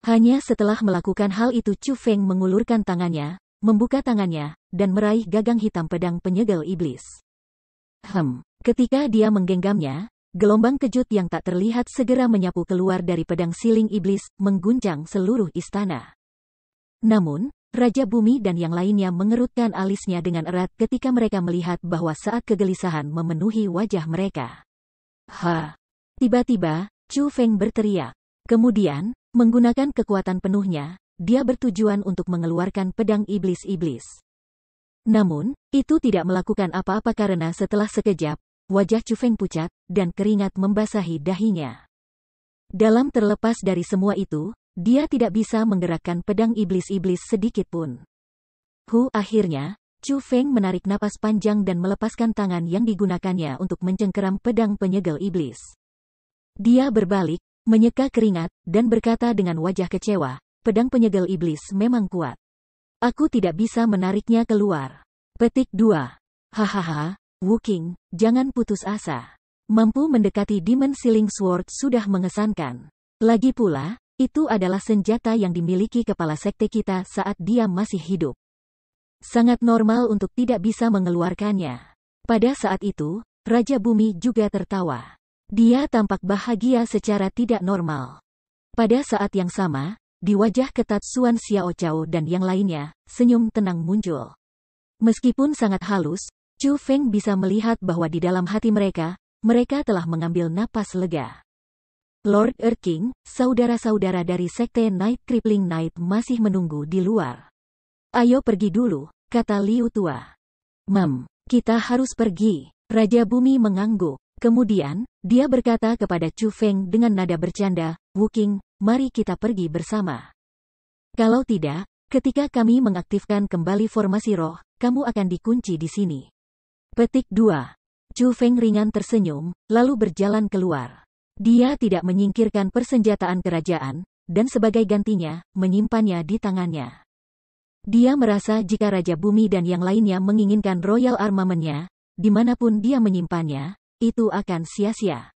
Hanya setelah melakukan hal itu Chu Feng mengulurkan tangannya, membuka tangannya, dan meraih gagang hitam pedang penyegel iblis. Ketika dia menggenggamnya, gelombang kejut yang tak terlihat segera menyapu keluar dari pedang siling iblis, mengguncang seluruh istana. Namun, Raja Bumi dan yang lainnya mengerutkan alisnya dengan erat ketika mereka melihat bahwa saat kegelisahan memenuhi wajah mereka. Tiba-tiba, Chu Feng berteriak. Kemudian, menggunakan kekuatan penuhnya, dia bertujuan untuk mengeluarkan pedang iblis-iblis. Namun, itu tidak melakukan apa-apa karena setelah sekejap, wajah Chu Feng pucat, dan keringat membasahi dahinya. Dalam terlepas dari semua itu, dia tidak bisa menggerakkan pedang iblis-iblis sedikit pun. Akhirnya, Chu Feng menarik napas panjang dan melepaskan tangan yang digunakannya untuk mencengkeram pedang penyegel iblis. Dia berbalik, menyeka keringat, dan berkata dengan wajah kecewa, pedang penyegel iblis memang kuat. Aku tidak bisa menariknya keluar. Petik 2. Hahaha, Wu Qing, jangan putus asa. Mampu mendekati Demon Sealing Sword sudah mengesankan. Lagi pula, itu adalah senjata yang dimiliki kepala sekte kita saat dia masih hidup. Sangat normal untuk tidak bisa mengeluarkannya. Pada saat itu, Raja Bumi juga tertawa. Dia tampak bahagia secara tidak normal. Pada saat yang sama, di wajah ketat Suan Xiaochao dan yang lainnya, senyum tenang muncul. Meskipun sangat halus, Chu Feng bisa melihat bahwa di dalam hati mereka telah mengambil napas lega. Lord Erking, saudara-saudara dari Sekte Night Crippling Night masih menunggu di luar. Ayo pergi dulu, kata Liu Tua. Kita harus pergi. Raja Bumi mengangguk. Kemudian, dia berkata kepada Chu Feng dengan nada bercanda, Wuking, mari kita pergi bersama. Kalau tidak, ketika kami mengaktifkan kembali formasi roh, kamu akan dikunci di sini. Petik 2. Chu Feng ringan tersenyum, lalu berjalan keluar. Dia tidak menyingkirkan persenjataan kerajaan, dan sebagai gantinya, menyimpannya di tangannya. Dia merasa jika Raja Bumi dan yang lainnya menginginkan Royal Armament-nya, dimanapun dia menyimpannya, itu akan sia-sia.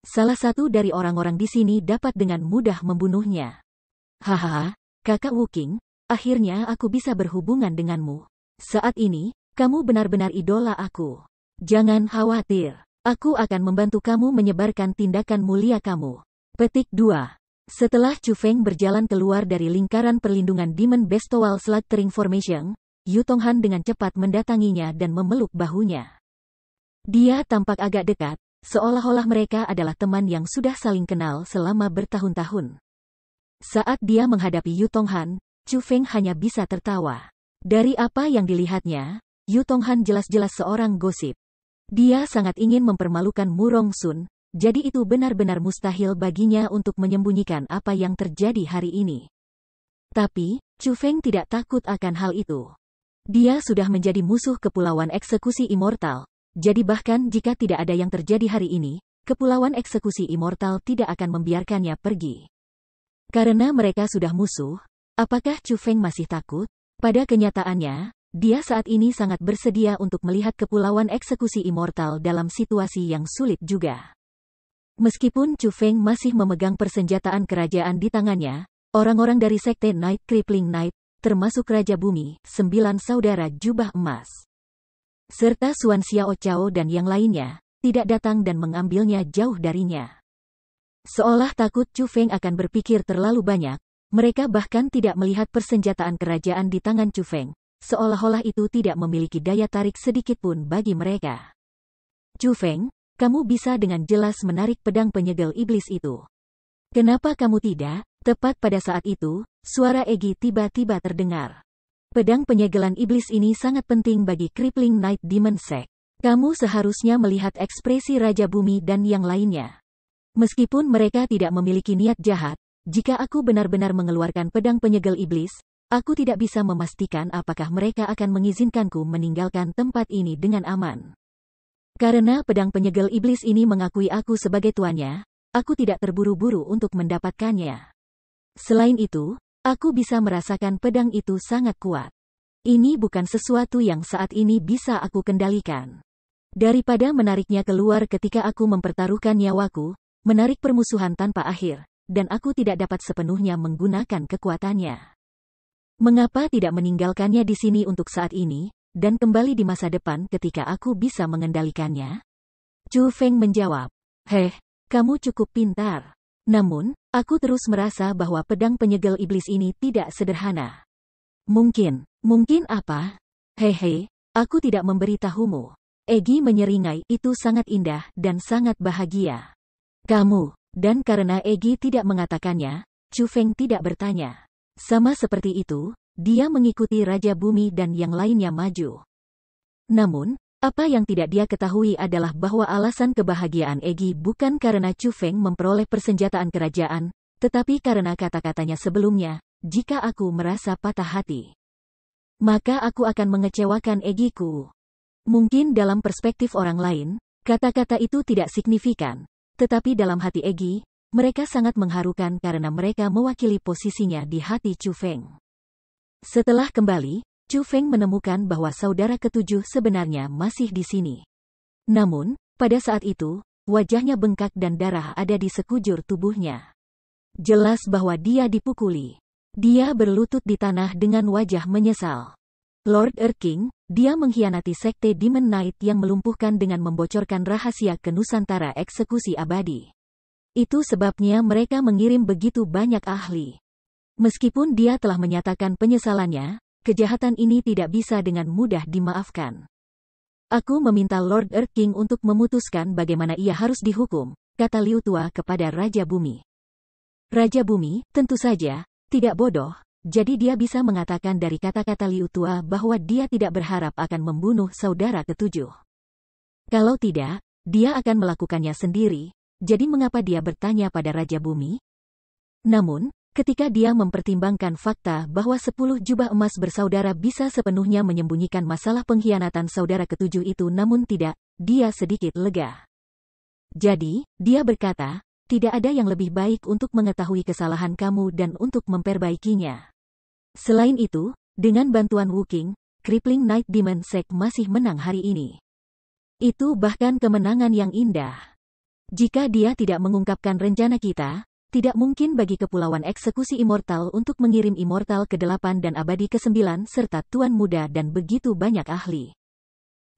Salah satu dari orang-orang di sini dapat dengan mudah membunuhnya. Hahaha, kakak Wuking, akhirnya aku bisa berhubungan denganmu. Saat ini, kamu benar-benar idola aku. Jangan khawatir. Aku akan membantu kamu menyebarkan tindakan mulia kamu. Petik 2. Setelah Chu Feng berjalan keluar dari lingkaran perlindungan Demon Bestowal Slaughtering Formation, Yu Tonghan dengan cepat mendatanginya dan memeluk bahunya. Dia tampak agak dekat, seolah-olah mereka adalah teman yang sudah saling kenal selama bertahun-tahun. Saat dia menghadapi Yu Tonghan, Chu Feng hanya bisa tertawa. Dari apa yang dilihatnya, Yu Tonghan jelas-jelas seorang gosip. Dia sangat ingin mempermalukan Murong Sun, jadi itu benar-benar mustahil baginya untuk menyembunyikan apa yang terjadi hari ini. Tapi, Chu Feng tidak takut akan hal itu. Dia sudah menjadi musuh Kepulauan Eksekusi Immortal, jadi bahkan jika tidak ada yang terjadi hari ini, Kepulauan Eksekusi Immortal tidak akan membiarkannya pergi. Karena mereka sudah musuh, apakah Chu Feng masih takut? Pada kenyataannya, dia saat ini sangat bersedia untuk melihat Kepulauan Eksekusi Immortal dalam situasi yang sulit juga. Meskipun Chu Feng masih memegang persenjataan kerajaan di tangannya, orang-orang dari Sekte Night Crippling Night, termasuk Raja Bumi, 9 saudara jubah emas, serta Suan Xiao Chao dan yang lainnya, tidak datang dan mengambilnya jauh darinya. Seolah takut Chu Feng akan berpikir terlalu banyak, mereka bahkan tidak melihat persenjataan kerajaan di tangan Chu Feng. Seolah-olah itu tidak memiliki daya tarik sedikitpun bagi mereka. Chu Feng, kamu bisa dengan jelas menarik pedang penyegel iblis itu. Kenapa kamu tidak? Tepat pada saat itu, suara Egi tiba-tiba terdengar. Pedang penyegelan iblis ini sangat penting bagi Crippling Night Demon Sect. Kamu seharusnya melihat ekspresi Raja Bumi dan yang lainnya. Meskipun mereka tidak memiliki niat jahat, jika aku benar-benar mengeluarkan pedang penyegel iblis, aku tidak bisa memastikan apakah mereka akan mengizinkanku meninggalkan tempat ini dengan aman. Karena pedang penyegel iblis ini mengakui aku sebagai tuannya, aku tidak terburu-buru untuk mendapatkannya. Selain itu, aku bisa merasakan pedang itu sangat kuat. Ini bukan sesuatu yang saat ini bisa aku kendalikan. Daripada menariknya keluar ketika aku mempertaruhkan nyawaku, menarik permusuhan tanpa akhir, dan aku tidak dapat sepenuhnya menggunakan kekuatannya. Mengapa tidak meninggalkannya di sini untuk saat ini, dan kembali di masa depan ketika aku bisa mengendalikannya? Chu Feng menjawab, kamu cukup pintar. Namun, aku terus merasa bahwa pedang penyegel iblis ini tidak sederhana. Mungkin apa? Aku tidak memberitahumu. Egi menyeringai, itu sangat indah dan sangat bahagia. Kamu, dan karena Egi tidak mengatakannya, Chu Feng tidak bertanya. Sama seperti itu, dia mengikuti Raja Bumi dan yang lainnya maju. Namun, apa yang tidak dia ketahui adalah bahwa alasan kebahagiaan Egi bukan karena Chu Feng memperoleh persenjataan kerajaan, tetapi karena kata-katanya sebelumnya, jika aku merasa patah hati, maka aku akan mengecewakan Egiku. Mungkin dalam perspektif orang lain, kata-kata itu tidak signifikan, tetapi dalam hati Egi, mereka sangat mengharukan karena mereka mewakili posisinya di hati Chu Feng. Setelah kembali, Chu Feng menemukan bahwa saudara ketujuh sebenarnya masih di sini. Namun, pada saat itu, wajahnya bengkak dan darah ada di sekujur tubuhnya. Jelas bahwa dia dipukuli. Dia berlutut di tanah dengan wajah menyesal. Lord Erking, dia mengkhianati Sekte Demon Knight yang melumpuhkan dengan membocorkan rahasia ke Nusantara Eksekusi Abadi. Itu sebabnya mereka mengirim begitu banyak ahli. Meskipun dia telah menyatakan penyesalannya, kejahatan ini tidak bisa dengan mudah dimaafkan. Aku meminta Lord Earth King untuk memutuskan bagaimana ia harus dihukum, kata Liu Tua kepada Raja Bumi. Raja Bumi, tentu saja, tidak bodoh, jadi dia bisa mengatakan dari kata-kata Liu Tua bahwa dia tidak berharap akan membunuh saudara ketujuh. Kalau tidak, dia akan melakukannya sendiri, jadi mengapa dia bertanya pada Raja Bumi? Namun, ketika dia mempertimbangkan fakta bahwa 10 jubah emas bersaudara bisa sepenuhnya menyembunyikan masalah pengkhianatan saudara ketujuh itu namun tidak, dia sedikit lega. Jadi, dia berkata, tidak ada yang lebih baik untuk mengetahui kesalahan kamu dan untuk memperbaikinya. Selain itu, dengan bantuan Wu King, Crippling Night Demon Sect masih menang hari ini. Itu bahkan kemenangan yang indah. Jika dia tidak mengungkapkan rencana kita, tidak mungkin bagi Kepulauan Eksekusi Immortal untuk mengirim Immortal ke-8 dan Abadi ke-9 serta Tuan Muda dan begitu banyak ahli.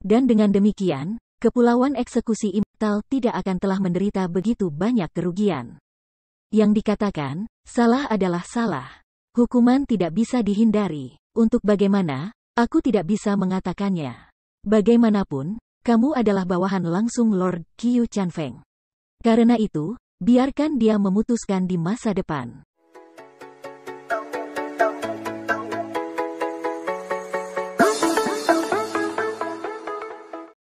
Dan dengan demikian, Kepulauan Eksekusi Immortal tidak akan telah menderita begitu banyak kerugian. Yang dikatakan, salah adalah salah. Hukuman tidak bisa dihindari. Untuk bagaimana, aku tidak bisa mengatakannya. Bagaimanapun, kamu adalah bawahan langsung Lord Qiu Chanfeng. Karena itu, biarkan dia memutuskan di masa depan.